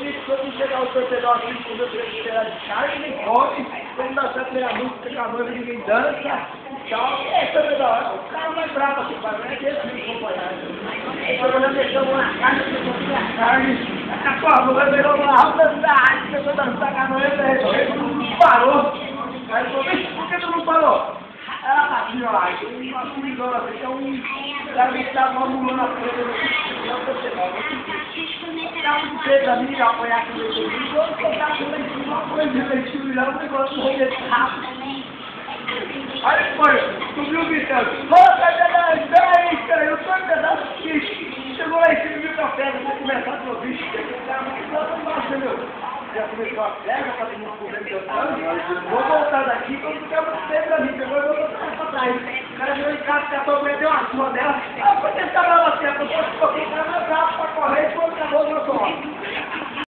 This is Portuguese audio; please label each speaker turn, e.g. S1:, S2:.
S1: Quando chegar o torcedor aqui, quando eu tiver de carne, nem come. Quando nós estamos pela música com a noiva, ninguém dança. Tchau. Torcedor, o cara mais bravo aqui, mas não é desse que acompanhar. Quando nós deixamos uma carne, você come a carne. A tua noiva virou uma alta dançar. Começou a dançar com a noiva, ele parou. Aí falou, por que tu não parou? Ela tá assim, ó, uma fumigona, assim, é um cara que tá uma mulona preta no chão, você vai. Dá um dedo ali, apoiar aqui no meio, vou colocar aqui em cima, uma coisa de leitinho, lá, um negócio de rolê rápido. Aí foi, subiu gritando, ô, Fernando, espera aí, eu tô entendendo que chegou lá em cima e viu café, você começar a ter o bicho, aquele cara muito lá embaixo, meu. Já começou a pega, tá todo mundo correndo, vou voltar daqui, quando ficar muito tempo pra mim, pegou e vou voltar pra trás. O cara veio em casa, catou, deu uma sua dela, por que você tava